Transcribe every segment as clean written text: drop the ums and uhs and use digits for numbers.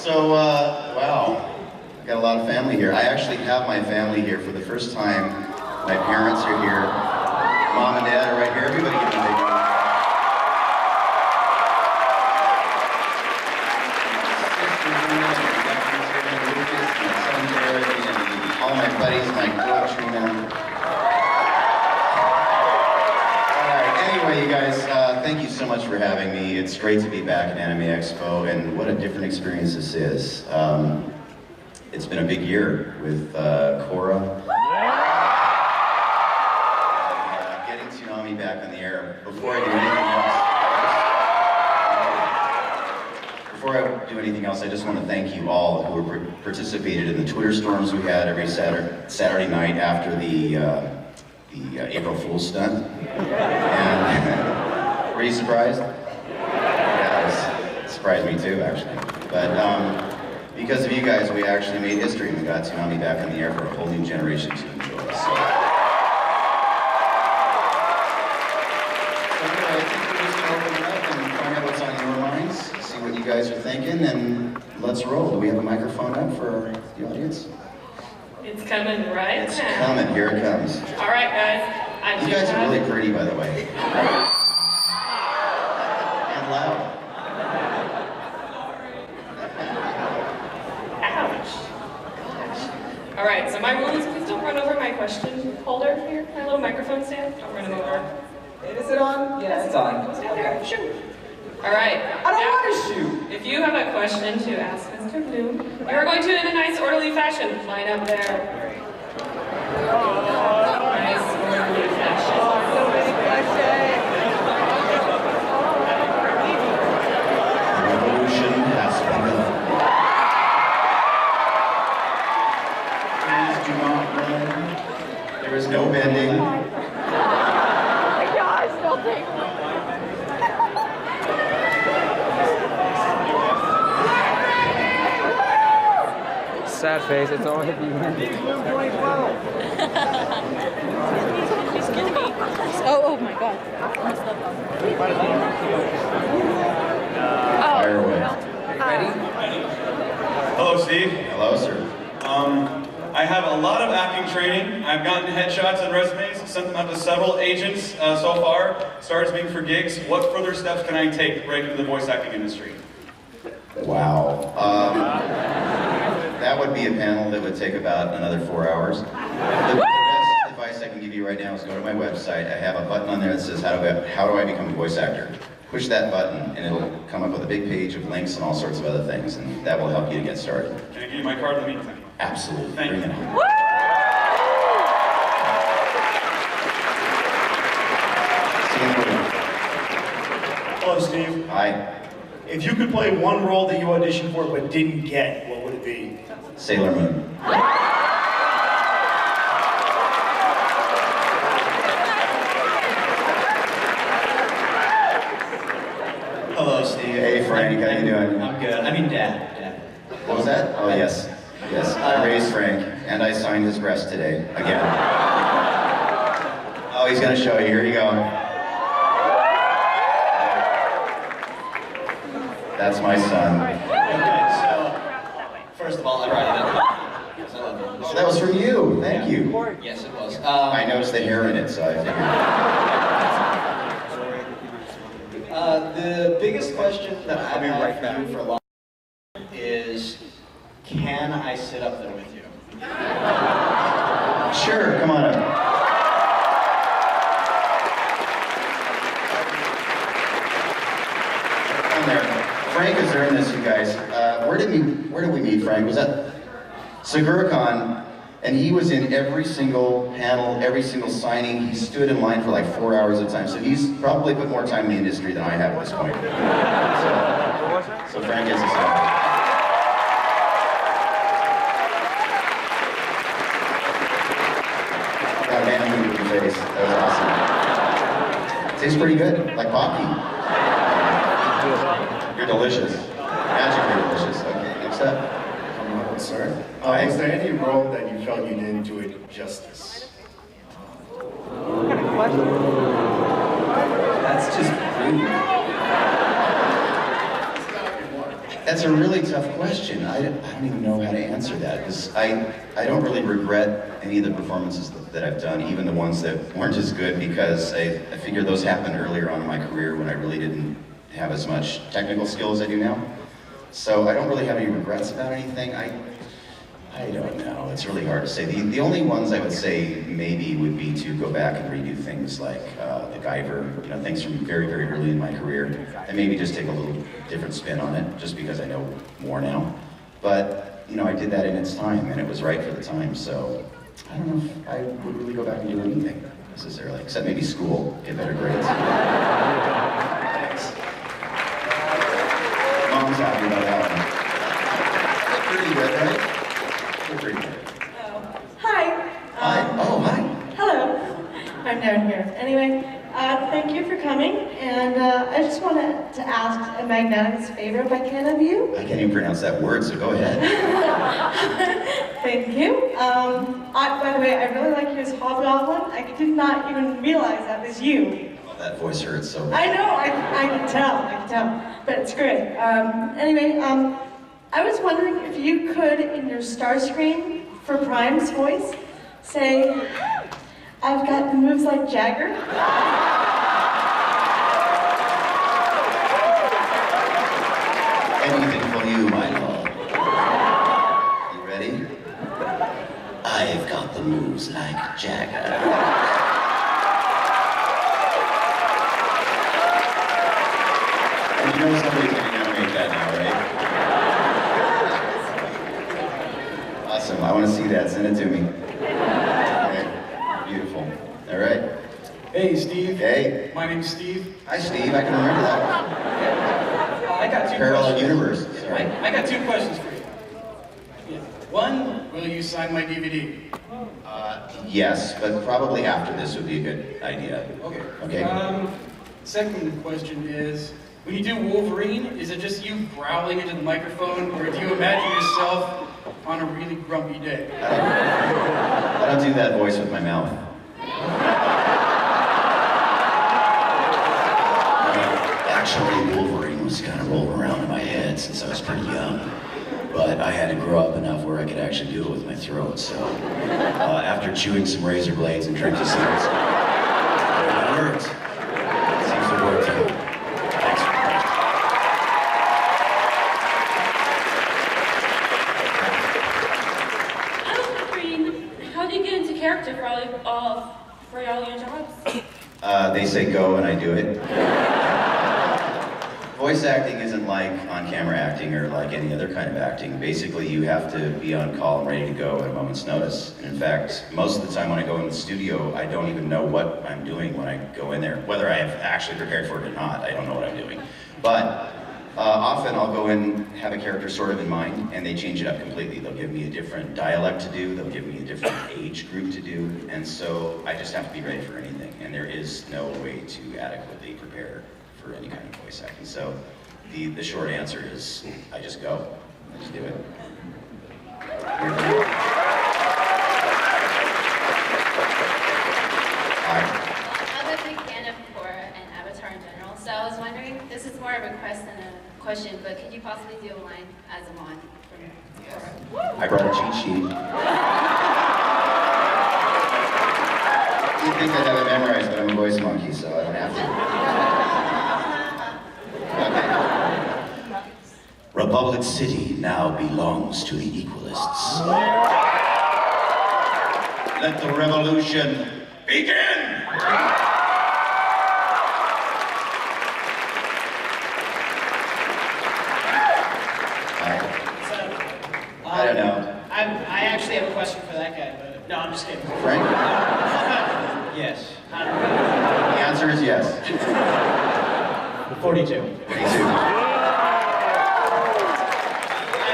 Wow, I got a lot of family here. I actually have my family here for the first time. My parents are here. Mom and Dad are right here. Everybody give them a big round. All my buddies, my girl Trina. Alright, anyway, you guys, thank you so much for having me. It's great to be back at Anime Expo, and what a different experience this is. It's been a big year with Korra. Getting Toonami back on the air. Before I do anything else, I just want to thank you all who participated in the Twitter storms we had every Saturday night after the April Fool's stunt. And were you surprised? Yeah, it surprised me too, actually. But because of you guys, we actually made history and we got Toonami back on the air for a whole new generation to enjoy. So. Anyway, I think we're just going to open it up and find out what's on your minds, see what you guys are thinking, and let's roll. Do we have a microphone up for the audience? It's coming right It's now. coming, here it comes. All right, guys. You guys are really pretty, by the way. And loud. Ouch. Gosh. All right, so my rule is please don't run over my question holder here, my little microphone stand. Don't run him over. Is it on? Yeah, it's on. Stand there, shoot. All right. I don't want to shoot. If you have a question to ask Mr. Blum, you are going to, in a nice orderly fashion, line up there. Nice orderly fashion. Revolution has begun. Please do not run. There is no bending. Sad face, it's only if you win. He's kidding me. Oh my god. Fire away. Ready? Hello, Steve. Hello, sir. I have a lot of acting training. I've gotten headshots and resumes, sent them out to several agents so far, started speaking for gigs. What further steps can I take to break into the voice acting industry? Wow. That would be a panel that would take about another 4 hours. The best advice I can give you right now is go to my website. I have a button on there that says, how do I become a voice actor? Push that button and it'll come up with a big page of links and all sorts of other things, and that will help you to get started. Can I give you my card in the meantime? Absolutely. Thank Bring you. it on. See you in the room. Hello, Steve. Hi. If you could play one role that you auditioned for but didn't get, what would it be? Sailor Moon. Hello, Steve. Hey, Frank. How you doing? I'm good. I mean, Dad. What was that? Oh, yes. Yes, I raised Frank, and I signed his breast today, again. Oh, he's gonna show you. Here you go. That's my son. Okay, so, first of all, I brought it up. Yes, I love you. Oh, that was from you. Thank you. Yes, it was. I noticed the hair in it, so I figured. The biggest question that I've had for you for a long time is, can I sit up there with you? Sure, come on up. Come there. Frank is there in this, you guys. Where did we meet, Frank? Was that Gurren? And he was in every single panel, every single signing. He stood in line for like 4 hours at a time. So he's probably put more time in the industry than I have at this point. So Frank gets us started. Got a man in your face. That was awesome. Tastes pretty good, like Pocky. You're delicious. Magically delicious. Okay, next up. Sir, was there any role that you felt you didn't do it justice? That's just rude. That's a really tough question. I don't even know how to answer that, because I don't really regret any of the performances that I've done, even the ones that weren't as good, because I figure those happened earlier on in my career when I really didn't have as much technical skill as I do now. So I don't really have any regrets about anything. I don't know, it's really hard to say. The only ones I would say maybe would be to go back and redo things like the Guyver, things from very, very early in my career, and maybe just take a little different spin on it, just because I know more now. But, I did that in its time, and it was right for the time, so I don't know if I would really go back and do anything necessarily, except maybe school, get better grades. Thanks. Mom's happy about that one. Pretty good, right? Pretty good. Hi. Hi. Oh, hi. Hello. I'm down here. Anyway, thank you for coming, and I just wanted to ask a magnanimous favor, if I can, of you. I can't even pronounce that word, so go ahead. Thank you. By the way, I really like you as Hobgoblin. I did not even realize that was you. Oh, that voice hurts so I bad. know. I can tell. But it's great. Anyway, I was wondering if you could, in your Starscream for Prime's voice, say, "I've got the moves like Jagger." Anything for you, my lord. You ready? I've got the moves like Jagger. And you know somebody's gonna animate that now, right? Awesome, I want to see that. Send it to me. Okay. Beautiful. All right. Hey, Steve. Hey. My name's Steve. Hi, Steve. I can remember that I got two parallel questions. universe. Sorry. I got two questions for you. Yeah. One, will you sign my DVD? Yes, but probably after this would be a good idea. Okay. Okay. Second question is, when you do Wolverine, is it just you growling into the microphone, or do you imagine yourself on a really grumpy day? I don't do that voice with my mouth. Actually, Wolverine was kind of rolling around in my head since I was pretty young. But I had to grow up enough where I could actually do it with my throat, so after chewing some razor blades and drinking some it worked. It seems to work too. Thanks for that. I was wondering, how do you get into character for all your jobs? They say go and I do it. Voice acting isn't like on-camera acting or like any other kind of acting. Basically, you have to be on call and ready to go at a moment's notice. And in fact, most of the time when I go in the studio, I don't even know what I'm doing when I go in there. Whether I have actually prepared for it or not, I don't know what I'm doing. But often I'll go in, have a character sort of in mind, and they change it up completely. They'll give me a different dialect to do, they'll give me a different age group to do, and so I just have to be ready for anything. And there is no way to adequately prepare for any kind of voice acting. So the short answer is I just go. I just do it. I'm a big fan of Korra and Avatar in general, so I was wondering, this is more of a request than a question, but could you possibly do a line as a mon from Korra? I brought a cheat sheet. You think I have it memorized, but I'm a voice monkey, so I don't have to. Okay. Republic City now belongs to the Equalists. Let the revolution begin! I don't know. I actually have a question for that guy, but no, I'm just kidding. Frank? Yes. The answer is yes. 42. 42.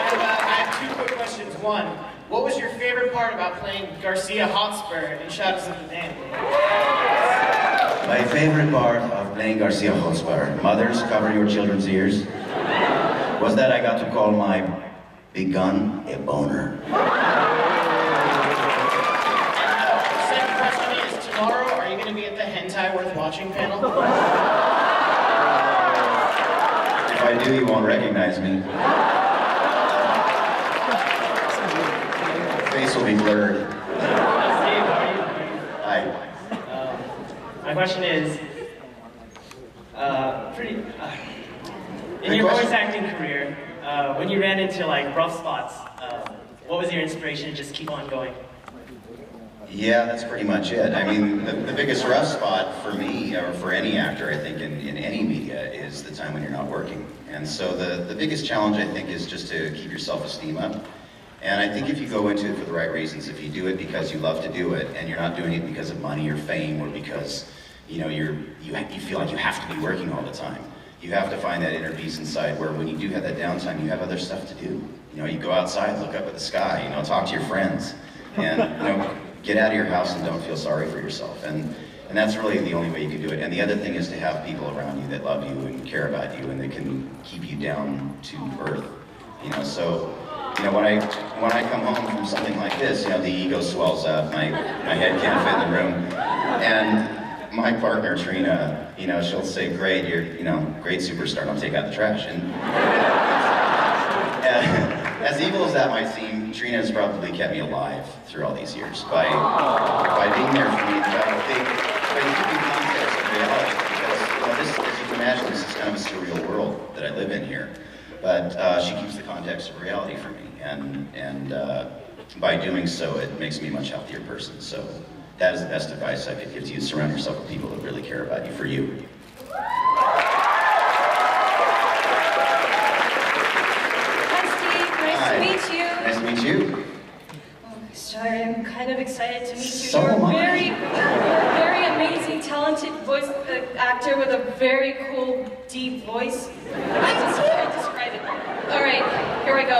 I have two quick questions. One, what was your favorite part about playing Garcia Hotspur in Shadows of the Dam? My favorite part of playing Garcia Hotspur, mothers, cover your children's ears, was that I got to call my big gun a boner. Second question is, tomorrow, are you going to be at the Hentai Worth Watching panel? If I do, you won't recognize me. be blurred. Steve, how are you? Hi. My question is, in your voice acting career, when you ran into like rough spots, what was your inspiration to just keep on going? Yeah, that's pretty much it. I mean, the biggest rough spot for me, or for any actor, I think, in any media, is the time when you're not working. And so the biggest challenge, I think, is just to keep your self-esteem up. And I think if you go into it for the right reasons, if you do it because you love to do it, and you're not doing it because of money or fame, or because you feel like you have to be working all the time, you have to find that inner peace inside where when you do have that downtime, you have other stuff to do. You know, you go outside, look up at the sky, you know, talk to your friends, and you know, get out of your house and don't feel sorry for yourself. And that's really the only way you can do it. And the other thing is to have people around you that love you and care about you and that can keep you down to earth. You know, so you know, when I come home from something like this, you know, the ego swells up, my head can't fit in the room, and my partner Trina, you know, she'll say, "Great, you're, you know, great superstar. Don't take out the trash." And as evil as that might seem, Trina has probably kept me alive through all these years by being there for me, by keeping context of reality. Because you know, this, as you can imagine, this is kind of a surreal world that I live in here. But she keeps the context of reality for me, and by doing so, it makes me a much healthier person. So that is the best advice I could give to you: surround yourself with people that really care about you for you. Nice to meet you. Nice to meet you. Oh, sorry, I'm kind of excited to meet you. So You're am I. a very amazing, talented voice actor with a very cool, deep voice. I just can't describe it. All right, here I go.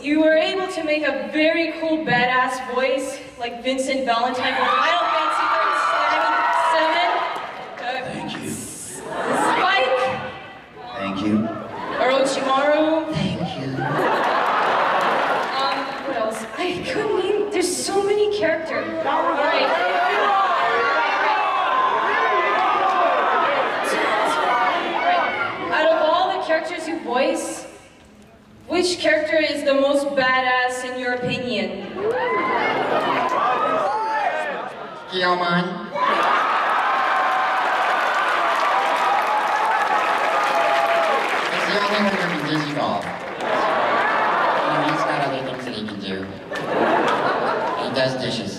You were able to make a very cool, badass voice, like Vincent Valentine from Final Fantasy 37. Thank you. Spike. Thank you. Orochimaru. Thank you. What else? I couldn't even, there's so many characters. All right. Out of all the characters you voice, which character is the most badass in your opinion? Guillermo. He's the only one who can dizzy golf. He's got other things that he can do. He does dishes.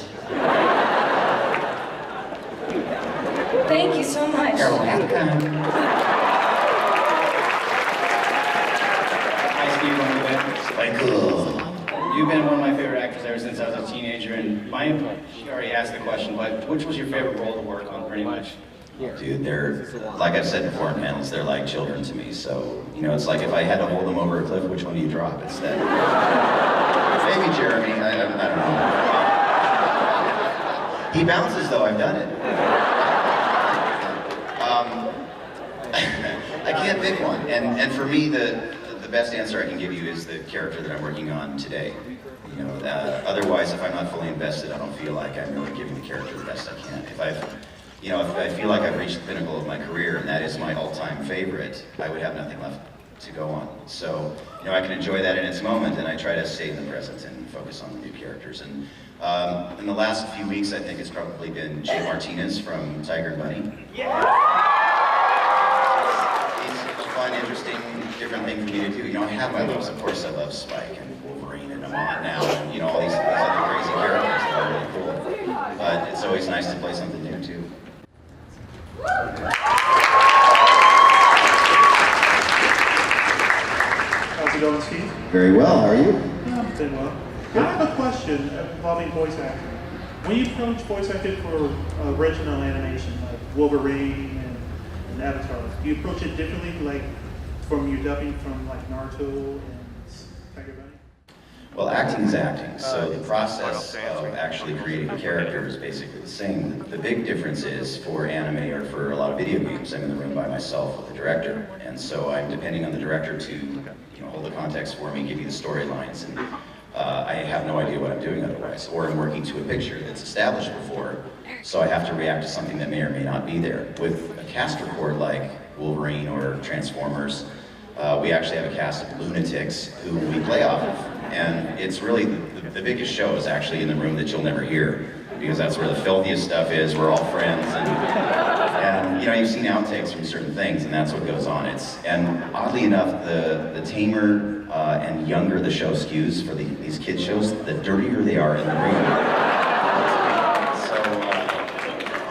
Thank you so much. You're welcome. Hi, Steve Blum. You've been one of my favorite actors ever since I was a teenager, and she already asked the question, but which was your favorite role to work on, pretty much? Dude, they're, like I've said before in panels, they're like children to me. So, you know, it's like if I had to hold them over a cliff, which one do you drop? It's that. Maybe Jeremy, I don't know. He bounces though, I've done it. I can't pick one. And for me, the best answer I can give you is the character that I'm working on today. You know, otherwise, if I'm not fully invested, I don't feel like I'm really giving the character the best I can. If I feel like I've reached the pinnacle of my career and that is my all-time favorite, I would have nothing left to go on. So, you know, I can enjoy that in its moment, and I try to stay in the present and focus on the new characters. And in the last few weeks, I think it's probably been Jay Martinez from Tiger and Bunny. Yeah. It's a fun, interesting, different thing for me to do. You know, I have my loves. Of course, I love Spike and Wolverine and Amon now, and you know, all these other crazy characters that are really cool. But it's always nice to play something new too. How's it going, Steve? Very well, how are you? Yeah, I'm doing well. I have a question involving voice acting. When you approach voice acting for original animation, like Wolverine and Avatar, do you approach it differently, like from your dubbing from like Naruto and Tiger Bunny? Well, acting is acting, so the process of actually creating a character is basically the same. The big difference is for anime or for a lot of video games, I'm in the room by myself with the director, and so I'm depending on the director to hold the context for me, give you the storylines, and I have no idea what I'm doing otherwise. Or I'm working to a picture that's established before, so I have to react to something that may or may not be there. With a cast record like Wolverine or Transformers, we actually have a cast of lunatics who we play off of. And it's really, the biggest show is actually in the room that you'll never hear, because that's where the filthiest stuff is. We're all friends, and you know, you've seen outtakes from certain things, and that's what goes on. And oddly enough, the tamer and younger the show skews for these kids shows, the dirtier they are in the room.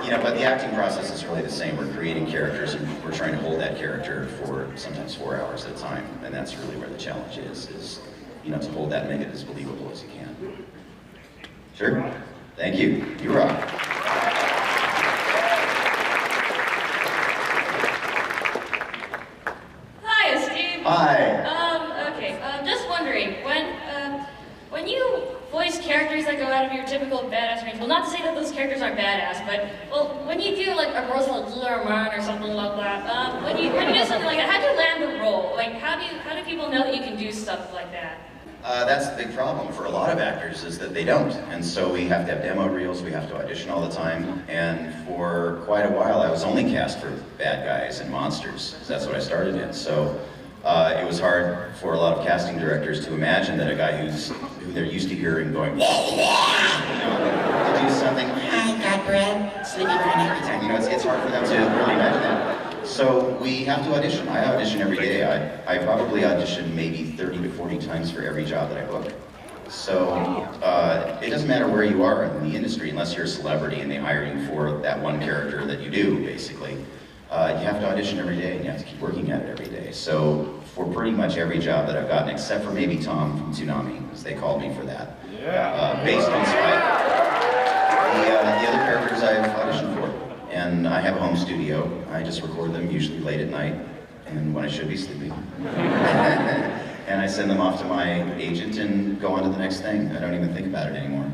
You know, but the acting process is really the same. We're creating characters, and we're trying to hold that character for sometimes 4 hours at a time, and that's really where the challenge is you know, to hold that and make it as believable as you can. Sure? Thank you. You rock. Hi, Steve. Hi. Okay. Just wondering, when you voice characters that go out of your typical badass range, well, not to say that those characters aren't badass, but well, when you do like a role like Wolverine or something like that, when you do something like that, how do you land the role? Like, how do people know that you can do stuff like that? That's the big problem for a lot of actors, is that they don't. And so we have to have demo reels, we have to audition all the time. And for quite a while, I was only cast for bad guys and monsters, because that's what I started in. So it was hard for a lot of casting directors to imagine that a guy who they're used to hearing going, you know, to do something, I got bread, sleepy for an every time. You know, it's hard for them to really imagine that. So we have to audition. I audition every day. I probably audition maybe 30 to 40 times for every job that I book. So it doesn't matter where you are in the industry, unless you're a celebrity and they hire you for that one character that you do, basically. You have to audition every day, and you have to keep working at it every day. So for pretty much every job that I've gotten, except for maybe Tom from Toonami, because they called me for that. Based on Spike. The other characters I've auditioned for. And I have a home studio. I just record them usually late at night and when I should be sleeping. And I send them off to my agent and go on to the next thing. I don't even think about it anymore.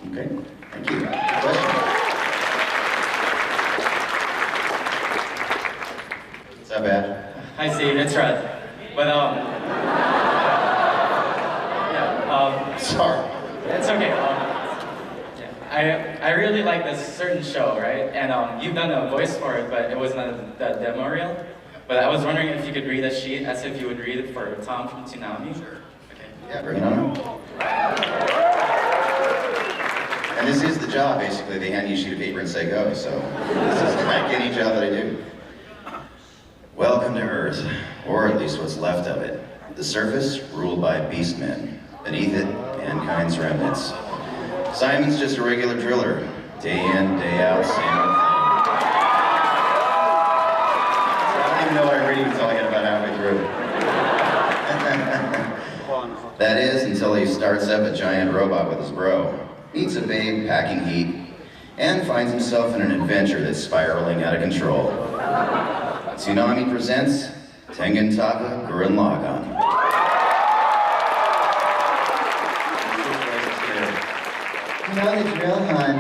Okay, thank you. Question? What's up, Ed? Hi, Steve, it's Red. But, sorry. It's okay. I really like this certain show, right? And you've done a voice for it, but it wasn't the demo reel. But I was wondering if you could read a sheet as if you would read it for Tom from Toonami. Sure. Okay. Yeah, bring it on. And this is the job, basically. They hand you a sheet of paper and say go, so this is like any job that I do. Welcome to Earth, or at least what's left of it. The surface ruled by beastmen. Beneath it, mankind's remnants. Simon's just a regular driller. Day in, day out, same old thing. I don't even know what I read until I get about halfway through. That is, until he starts up a giant robot with his bro, meets a babe packing heat, and finds himself in an adventure that's spiraling out of control. Toonami presents Tengen Taka Gurren Lagann. You know the drill, hun.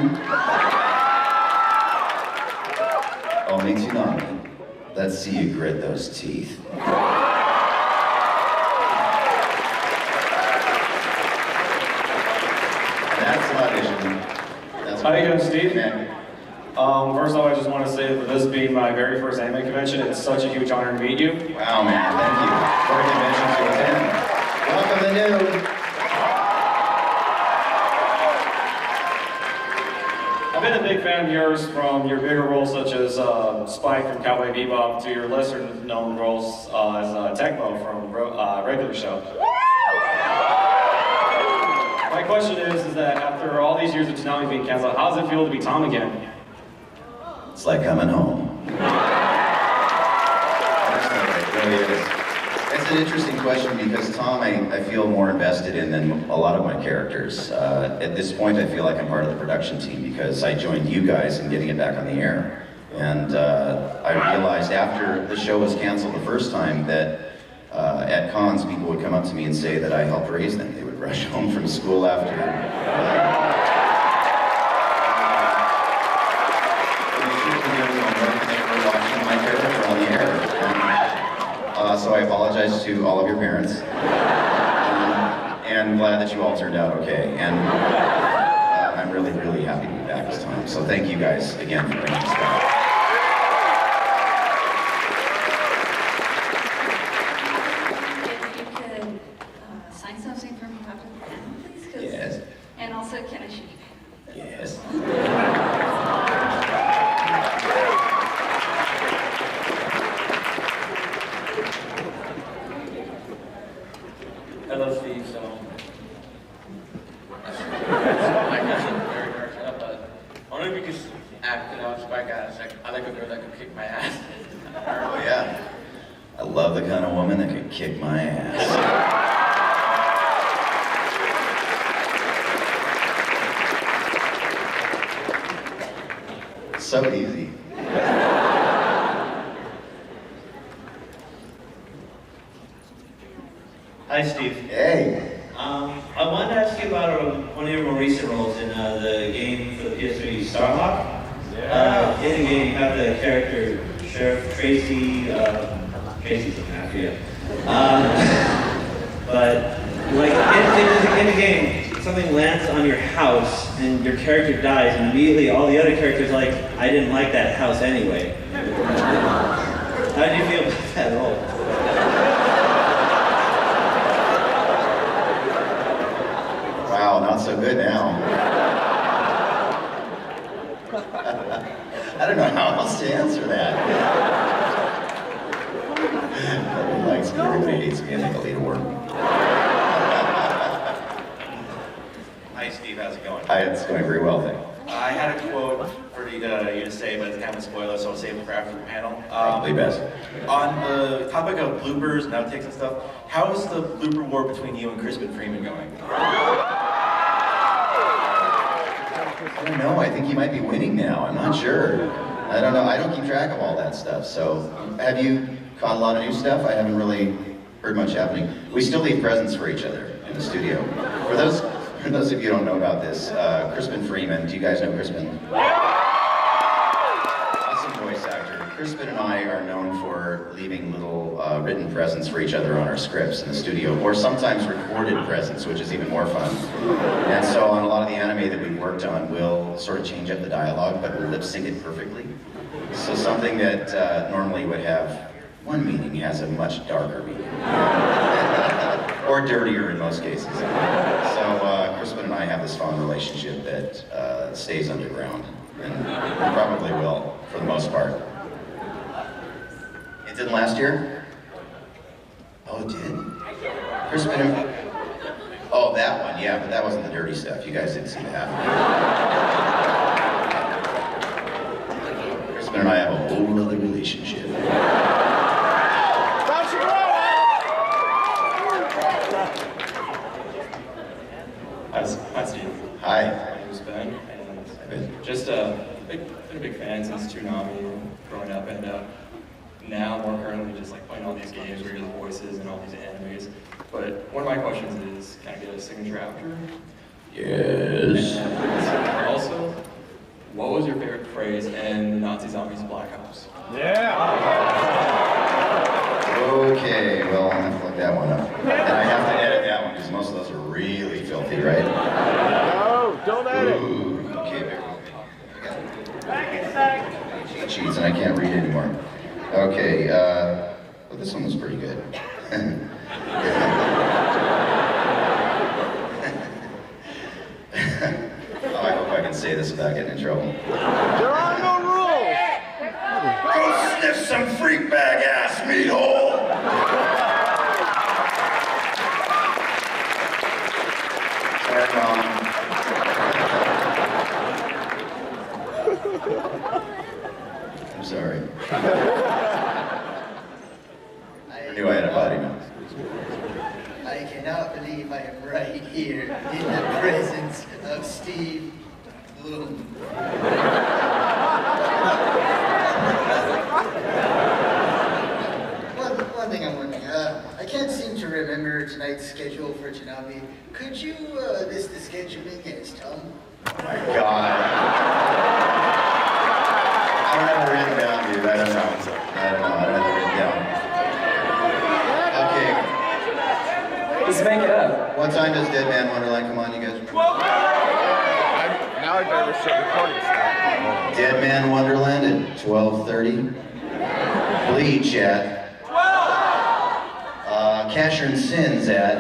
Only Toonami. Let's see you grit those teeth. That's an audition. How you doing, Steve? First off, I just want to say that for this being my very first anime convention, it's such a huge honor to meet you. Wow, man, thank you. What a convention to attend. Welcome to New. I've been a big fan of yours from your bigger roles such as Spike from Cowboy Bebop to your lesser known roles as Tecmo from regular show. My question is that after all these years of Toonami being canceled, how does it feel to be Tom again? It's like coming home. It really is. It's an interesting question because Tom, I feel more invested in than a lot of my characters. At this point, I feel like I'm part of the production team because I joined you guys in getting it back on the air. And I realized after the show was canceled the first time that at cons, people would come up to me and say that I helped raise them. They would rush home from school after. Watching my character on the air. So I apologize to all of your parents. And I'm glad that you all turned out okay. And I'm really, really happy to be back this time. So thank you guys again for bringing us back. So can I shoot you? Yes. Hello, Steve. So, I guess I'm very dark up, but I wonder if you could act it out, spike ass. Like, I like a girl that could kick my ass. Oh yeah. I love the kind of woman that could kick my ass. So easy. Hi, Steve. Hey. I wanted to ask you about one of your more recent roles in the game for the PS3, Starhawk. In the game, you have the character Sheriff Tracy. Tracy's a mafia. But like in the game, something lands on your house and your character dies, and immediately all the other characters are like, I didn't like that house anyway. How did you feel about that role? Wow, not so good now. I don't know how else to answer that. Nobody likes me, everybody hates me, I think I'll leave to work. Hi Steve, how's it going? Hi, it's going very well, thank you. I had a quote for you to say, but it's kind of a spoiler, so I'll save it for after the panel. Probably best. On the topic of bloopers and outtakes and stuff, how is the blooper war between you and Crispin Freemen going? I don't know, I think you might be winning now, I'm not sure. I don't know, I don't keep track of all that stuff, so have you caught a lot of new stuff? I haven't really heard much happening. We still leave presents for each other in the studio. For those of you who don't know about this, Crispin Freemen, do you guys know Crispin? Awesome voice actor. Crispin and I are known for leaving little written presents for each other on our scripts in the studio, or sometimes recorded presents, which is even more fun. And so on a lot of the anime that we've worked on, we'll sort of change up the dialogue, but we'll lip sync it perfectly. So something that normally would have one meaning has a much darker meaning. Or dirtier in most cases. So Crispin and I have this fond relationship that stays underground, and probably will, for the most part. It didn't last year? Oh, it did? Crispin, oh, that one, yeah, but that wasn't the dirty stuff. You guys didn't see that. Crispin and I have a whole other relationship. Hi, Steve. Hi. My name is Ben, and just been a big fan since Toonami growing up, and now more currently just like playing all these games where you hear the voices and all these animes. But one of my questions is, can I get a signature after? Yes. And also, what was your favorite phrase in Nazi Zombies Black Ops? Okay, well, I'll have to look that one up. And I have to edit that one because most of those are really filthy, right? No, don't edit. Ooh, okay, cheat sheets, and I can't read anymore. Okay, well, this one was pretty good. Oh, I hope I can say this without getting in trouble. There are no rules. Go sniff some freak bag ass meat hole. Sorry, Mom. I'm sorry. I knew I had a body mouth. I cannot believe I am right here in the presence of Steve Blum. One thing I'm wondering, I can't seem to remember tonight's schedule for Toonami. Could you list the scheduling as Tom? Oh my God. I don't have it written down, dude. I don't know. I don't have it written down. Okay. Let's make it up. What time does Dead Man Wonderland come on, you guys? Now I better start recording stuff. Dead Man Wonderland at 12:30. Bleach at 12. Casher and Sins at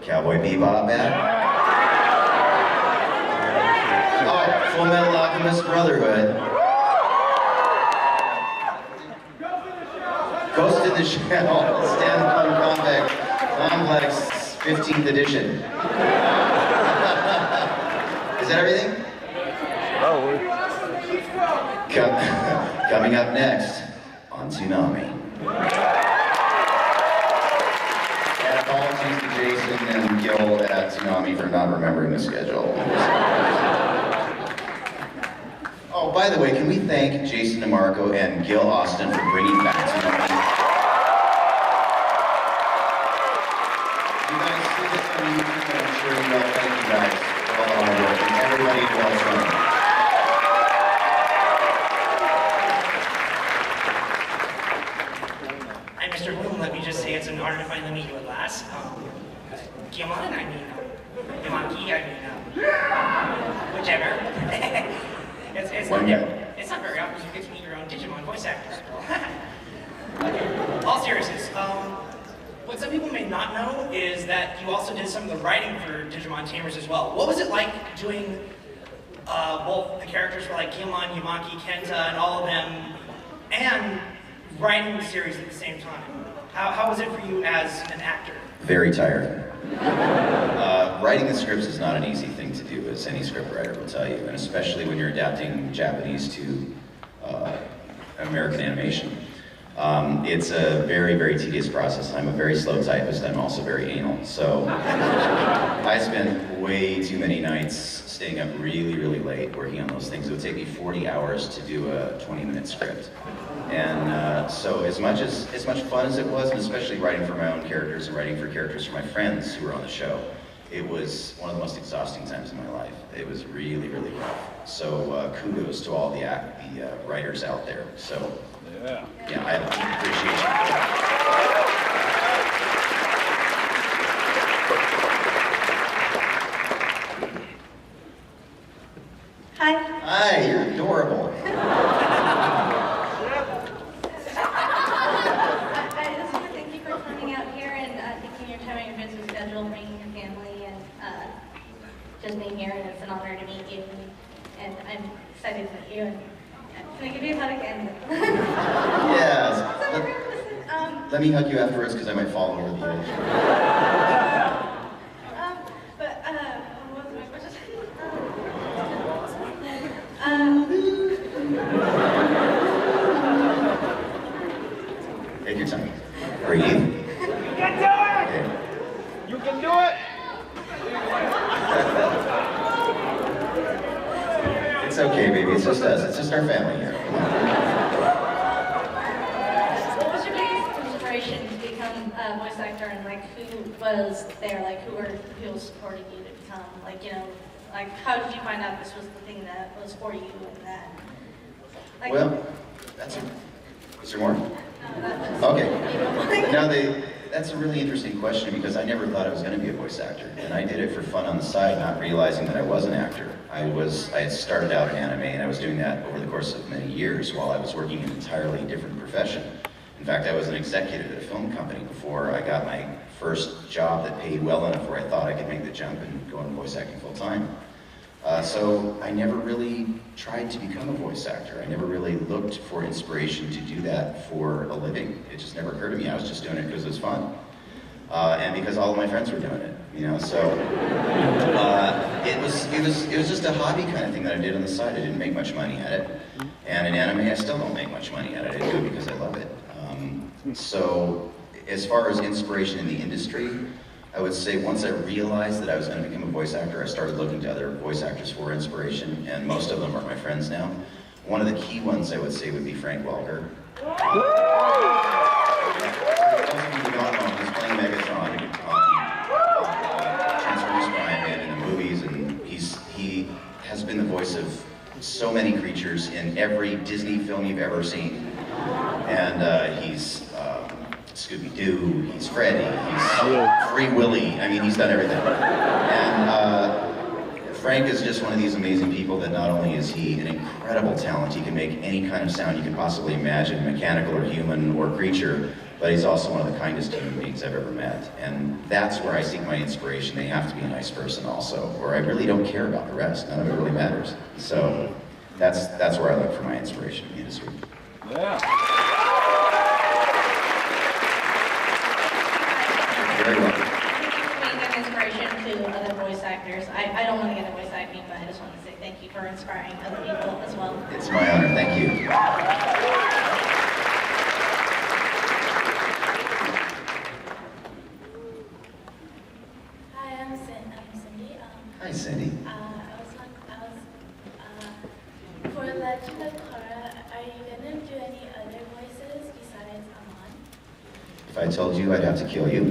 Cowboy Bebop at? Oh, Full Metal Alchemist Brotherhood. Ghost in the Shell, standalone complex, 15th edition. Is that everything? Coming up next on Toonami. And apologies to Jason and Gil at Toonami for not remembering the schedule. Oh, by the way, can we thank Jason DeMarco and Gil Austin for bringing back Toonami? You guys see this on YouTube, and I'm sure you all thank you guys for all the hard work and everybody who else running. Hi, Mr. Blum. Let me just say it's an honor to finally meet you at last. Come on, I mean, Yamaki, whichever. It's not very obvious you get to meet your own Digimon voice actor. Okay. All seriousness, what some people may not know is that you also did some of the writing for Digimon Tamers as well. What was it like doing both the characters for like Guilmon, Yamaki, Kenta, and all of them, and writing the series at the same time? How was it for you as an actor? Very tired. Writing the scripts is not an easy thing to do, as any scriptwriter will tell you, and especially when you're adapting Japanese to American animation. It's a very, very tedious process. I'm a very slow typist. I'm also very anal. So I spent way too many nights staying up really, really late working on those things. It would take me 40 hours to do a 20-minute script. And so as much fun as it was, and especially writing for my own characters and writing for characters for my friends who were on the show, it was one of the most exhausting times in my life. It was really, really rough. So kudos to all the writers out there. So yeah, I have deep appreciation for that. Hi. Hi, you're adorable. I just want to thank you for coming out here and taking your time out of your busy schedule, bringing your family, and just being here. And it's an honor to meet you. And I'm excited to meet you. And can I give you a hug again? Yes. Let me hug you afterwards because I might fall over the edge. What was my question? Take your time. Breathe. You can do it! You can do it! It's okay, baby. It's just us. It's just our family here. What was your biggest inspiration to become a voice actor, and like who was there, like who was supporting you to become, like, you know, like how did you find out this was the thing that was for you and that? Like, Well, is there more? Okay. Now that's a really interesting question because I never thought I was going to be a voice actor, and I did it for fun on the side, not realizing that I was an actor. I had started out in anime, and I was doing that over the course of many years while I was working an entirely different profession. In fact, I was an executive at a film company before I got my first job that paid well enough where I thought I could make the jump and go into voice acting full time. So I never really tried to become a voice actor. I never really looked for inspiration to do that for a living. It just never occurred to me. I was just doing it because it was fun. And because all of my friends were doing it, you know, so it was just a hobby kind of thing that I did on the side. I didn't make much money at it. And in anime, I still don't make much money at it. I do it because I love it. So as far as inspiration in the industry, I would say once I realized that I was going to become a voice actor, I started looking to other voice actors for inspiration, and most of them are my friends now. One of the key ones I would say would be Frank Welker. For those of you who don't know, he's playing Megatron on Transformers Prime and in the movies, and he has been the voice of so many creatures in every Disney film you've ever seen. And he's Scooby-Doo, he's Freddy, he's Free Willy. I mean, he's done everything. And Frank is just one of these amazing people that not only is he an incredible talent, he can make any kind of sound you can possibly imagine, mechanical or human or creature, but he's also one of the kindest human beings I've ever met. And that's where I seek my inspiration. They have to be a nice person also, or I really don't care about the rest. None of it really matters. So that's where I look for my inspiration in the industry. Yeah. Very welcome. Being an inspiration to other voice actors. I don't want to get into voice acting, but I just want to say thank you for inspiring other people as well. It's my honor. Thank you. Hi, I'm Cindy. Hi, Cindy. For Legend of Korra, are you gonna do any other voices besides Amon? If I told you, I'd have to kill you.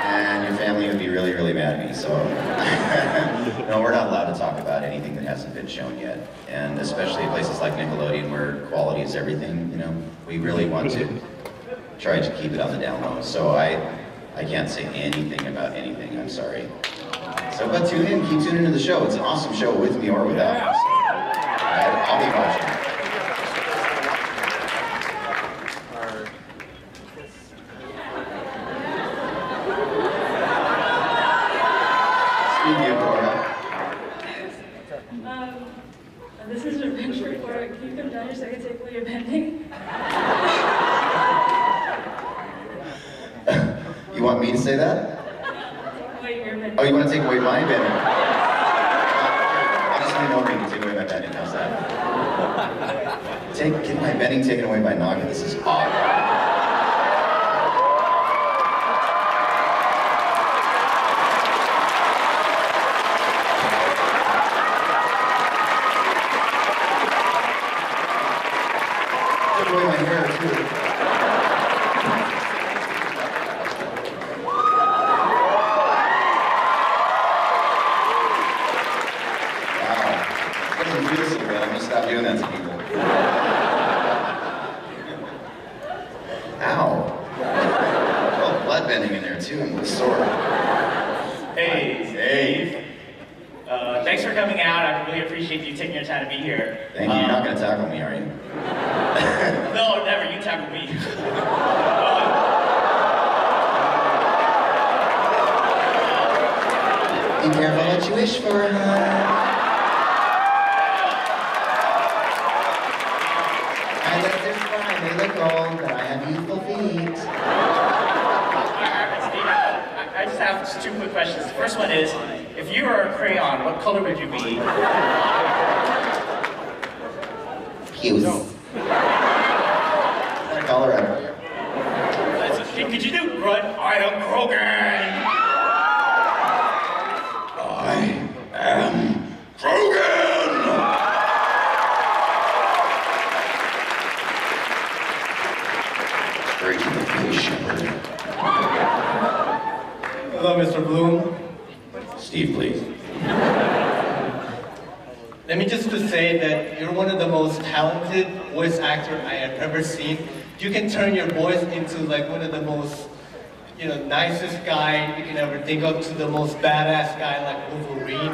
And your family would be really, really mad at me, so. No, we're not allowed to talk about anything that hasn't been shown yet. And especially places like Nickelodeon where quality is everything, you know. We really want to try to keep it on the down low. So I can't say anything about anything, I'm sorry. So, but tune in, keep tuning into the show. It's an awesome show with me or without me. So, I'll be watching. This is an adventure report. Can you come down here so I can take away your bending? You want me to say that? Take away your bending. Oh, you want to take away my bending? I just want to know if you can take away my bending. How's that? Get my bending taken away by Naga. This is odd. Took away my hair too. Stop doing that to people. Ow. Oh, blood bending in there too. I'm a little sore. Hey, Steve. Thanks for coming out. I really appreciate you taking your time to be here. Thank you. You're not going to tackle me, are you? No, never. You tackle me. Be careful what you wish for, huh? They look old, but I have youthful feet. Steve, I just have two quick questions. The first one is, if you were a crayon, what color would you be? Puce. Colorado. Could you do grunt? I am Krogan! I am Krogan! Very Hello, Mr. Blum. Steve, please. Let me just say that you're one of the most talented voice actors I have ever seen. You can turn your voice into like one of the most, nicest guy you can ever think of to the most badass guy like Wolverine.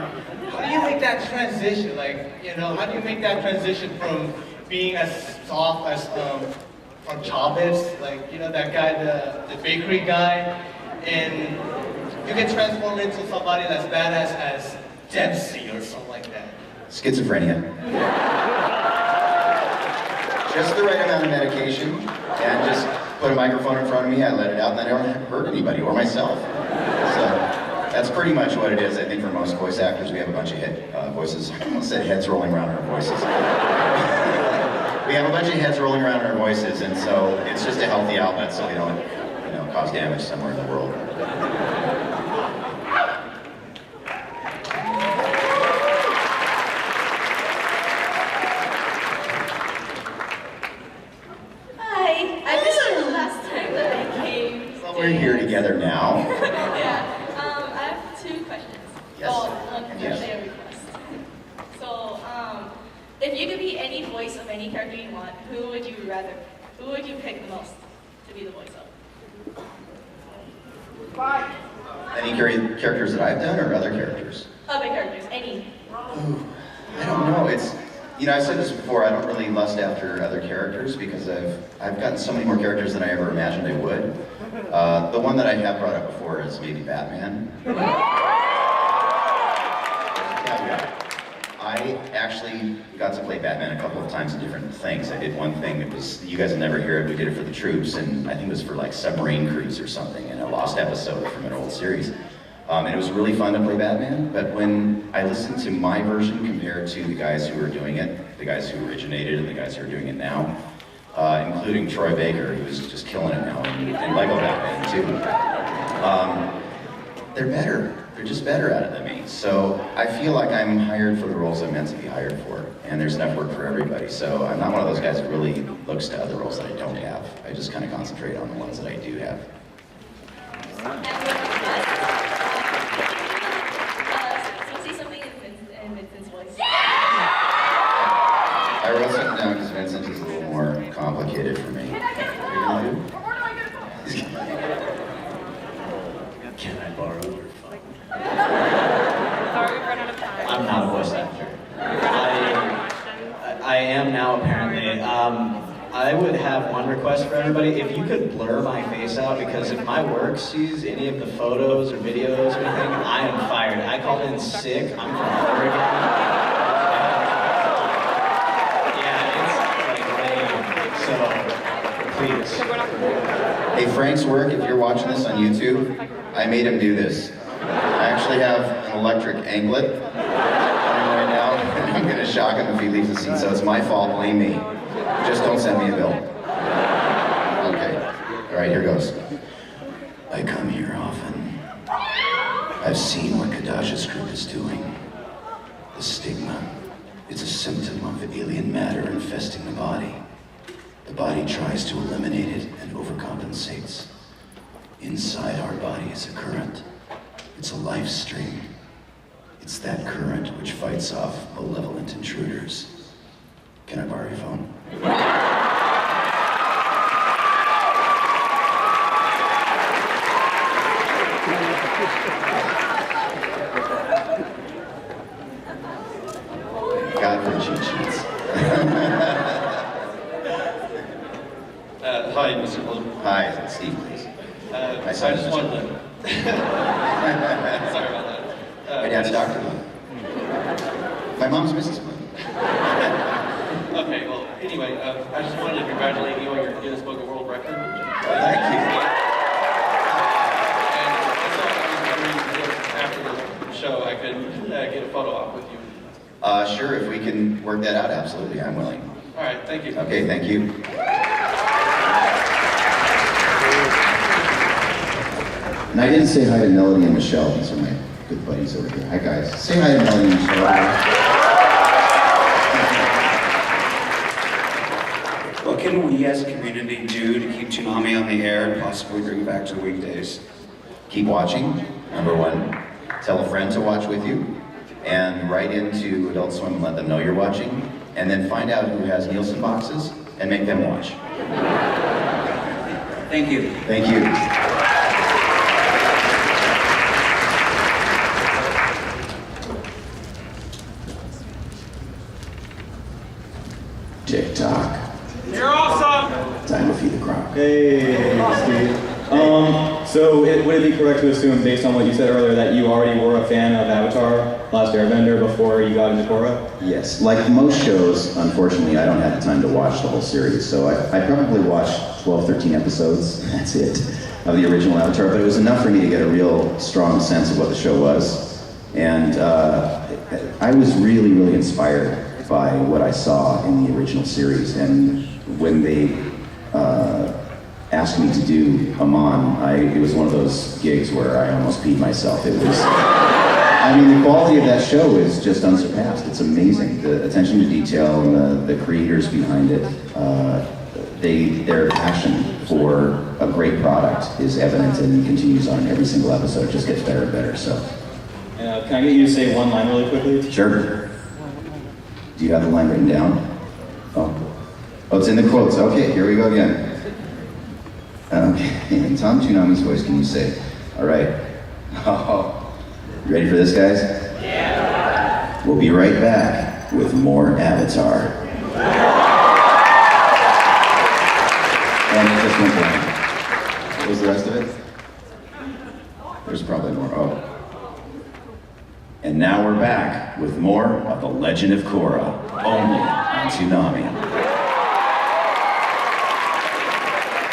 How do you make that transition? How do you make that transition from being as soft as from Chavez, that guy, the bakery guy, and you can transform into somebody that's badass as Dempsey or something like that. Schizophrenia. Just the right amount of medication, and just put a microphone in front of me, I let it out, and I don't hurt anybody, or myself. So, that's pretty much what it is, I think, for most voice actors. We have a bunch of voices. I almost said heads rolling around in our voices. We have a bunch of heads rolling around in our voices, and so it's just a healthy outlet so we don't, cause damage somewhere in the world. Hi, I missed you the last time that I came. Well, we're here together now. Yeah, I have two questions. Yes. Well, one Yes. actually a request. So, if you could be any voice of any character you want, who would you pick the most to be the voice of? Any characters that I've done, or other characters? Other characters, any. Ooh, I don't know. It's, You know, I said this before, I don't really lust after other characters because I've gotten so many more characters than I ever imagined I would. The one that I have brought up before is maybe Batman. I actually got to play Batman a couple of times in different things. I did one thing, it was, you guys will never hear it, we did it for the troops, and I think it was for like submarine crews or something, and a lost episode from an old series. And it was really fun to play Batman, but when I listened to my version compared to the guys who were doing it, the guys who originated and the guys who are doing it now, including Troy Baker, who's just killing it now, and Lego Batman too, they're better. They're just better at it than me. So I feel like I'm hired for the roles I'm meant to be hired for, and there's enough work for everybody. So I'm not one of those guys that really looks to other roles that I don't have. I just kind of concentrate on the ones that I do have. I wrote something down because Vincent is a little more complicated for me. Can I borrow your phone? I'm not a voice actor. I am now, apparently. I would have one request for everybody. If you could blur my face out, because if my work sees any of the photos or videos or anything, I am fired. I called in sick. I'm from Oregon. Please. Hey, Frank's work, if you're watching this on YouTube, I made him do this. I actually have an electric anklet on him right now, and I'm gonna shock him if he leaves the scene, so it's my fault, blame me. Just don't send me a bill. Okay, all right, here goes. I come here often. I've seen what Kadasha's group is doing. The stigma, it's a symptom of the alien matter infesting the body. The body tries to eliminate it and overcompensates. Inside our body is a current. It's a life stream. It's that current which fights off malevolent intruders. Can I borrow your phone? God for cheat sheets. Hi, Mr. Blum. Hi, Steve, please. I just wanted to... Sorry about that. My dad's Dr. Blum. My mom's Mrs. Blum. Okay, well, anyway, I just wanted to congratulate you on your Guinness Book of World Record. Thank you. And I thought I was wondering if after the show I could get a photo op with you. Sure, if we can work that out, absolutely, I'm willing. All right, thank you. Okay, thank you. And I didn't say hi to Melody and Michelle. These are my good buddies over here. Hi, guys. Say hi to Melody and Michelle. What can we as a community do to keep Toonami on the air and possibly bring it back to the weekdays? Keep watching, number one. Tell a friend to watch with you. And write into Adult Swim and let them know you're watching. And then find out who has Nielsen boxes and make them watch. Thank you. Thank you. TikTok. You're awesome! Time to feed the crowd. Hey, Steve. So would it be correct to assume, based on what you said earlier, that you already were a fan of Avatar: Last Airbender before you got into Korra? Yes. Like most shows, unfortunately, I don't have the time to watch the whole series, so I probably watched 12, 13 episodes, that's it, of the original Avatar, but it was enough for me to get a real strong sense of what the show was. And I was really, really inspired by what I saw in the original series, and when they asked me to do Amon, it was one of those gigs where I almost peed myself. It was, I mean, the quality of that show is just unsurpassed. It's amazing. The attention to detail and the creators behind it, their passion for a great product is evident and continues on every single episode. It just gets better and better, so. Can I get you to say one line really quickly? Sure. Do you have the line written down? Oh, it's in the quotes. Okay, here we go again. Okay, in Tom Toonami's voice, can you say, all right, oh, you ready for this, guys? Yeah. We'll be right back. with more Avatar. And it just went blank. What was the rest of it? There's probably more. Oh. And now we're back with more of The Legend of Korra, only on Toonami.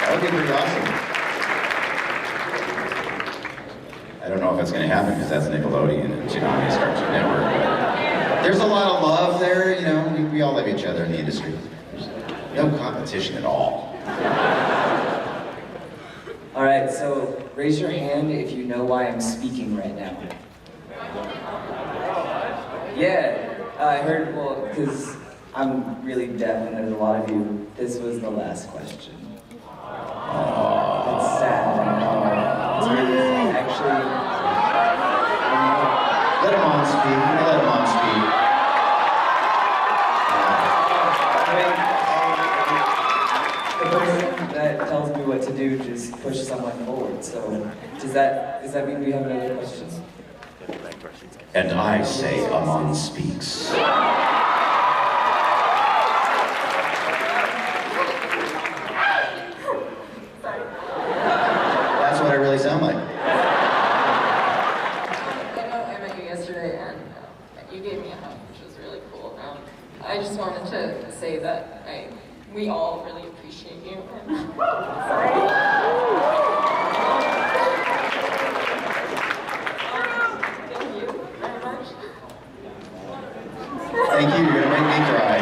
That would be pretty awesome. I don't know if that's going to happen because that's Nickelodeon and Toonami's Cartoon Network. But there's a lot of love there, you know. We all love each other in the industry. There's no competition at all. All right, so raise your hand if you know why I'm speaking right now. Yeah, I heard, well, because I'm really deaf and there's a lot of you, this was the last question. It's sad, I know. It's really, actually, let him on speak, let him on speak. The person that tells me what to do just push someone forward, so does that mean we have another question? And I say Amon speaks. That's what I really sound like. I know I met you yesterday and you gave me a hug, which was really cool. I just wanted to say that we all really appreciate you. Thank you, you're gonna make me cry.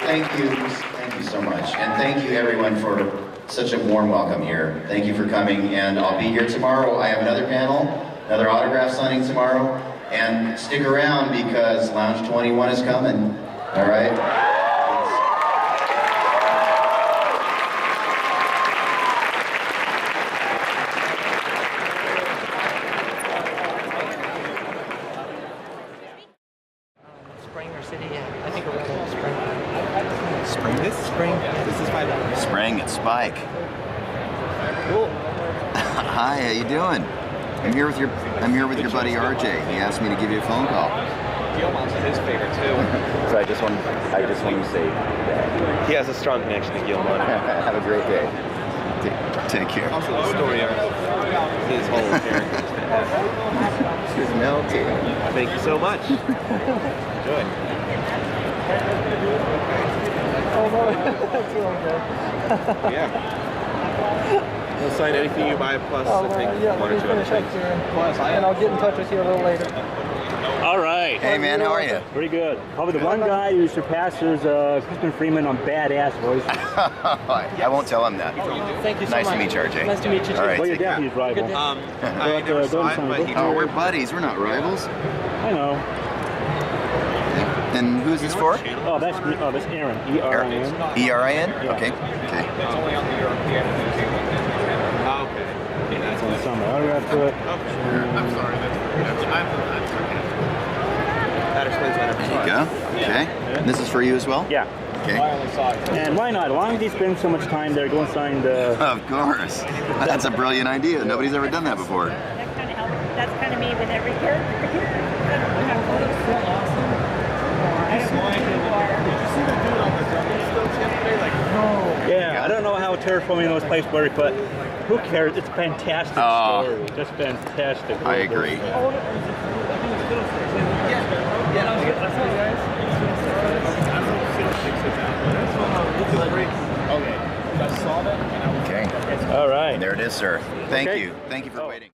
Thank you guys. Thank you so much. And thank you everyone for such a warm welcome here. Thank you for coming, and I'll be here tomorrow. I have another panel, another autograph signing tomorrow, and stick around because Lounge 21 is coming, all right? Spring, it's Spike. Cool. Hi, how you doing? I'm here with your buddy RJ. He asked me to give you a phone call. Guillemot's his favorite too. So I just want to say that. He has a strong connection to Guillemot. Have a great day. Take care. Also the story of his whole character is fantastic. She's melting. Thank you so much. Enjoy. Yeah. We'll sign anything you buy, plus I think one or two other things. And I'll get in touch with you a little later. All right. Hey man, how are you? Pretty good. Probably the one guy who surpasses Crispin Freeman on badass voice. I won't tell him that. Thank you so much. Nice to meet you, RJ. Nice to meet you too. All right, Well, your take care. deputy's rival. I never saw it, but he Oh, we're buddies. We're not rivals. I know. And who's this for? Oh, that's Aaron. E-R-I-N. E-R-I-N? Yeah. Okay. Okay. It's only on the European. Oh, okay. Yeah, that's on summer. Autograph to it. I'm sorry. That explains why I never saw There you go. Okay. And this is for you as well? Yeah. Okay. And why not? Why don't you spend so much time there? Go and sign the... Of course. That's a brilliant idea. Nobody's ever done that before. That's kind of me with every character. Yeah, I don't know how terraforming those places work, but who cares? It's a fantastic story. Just fantastic. I agree. Okay. All right. There it is, sir. Thank you. Thank you for waiting.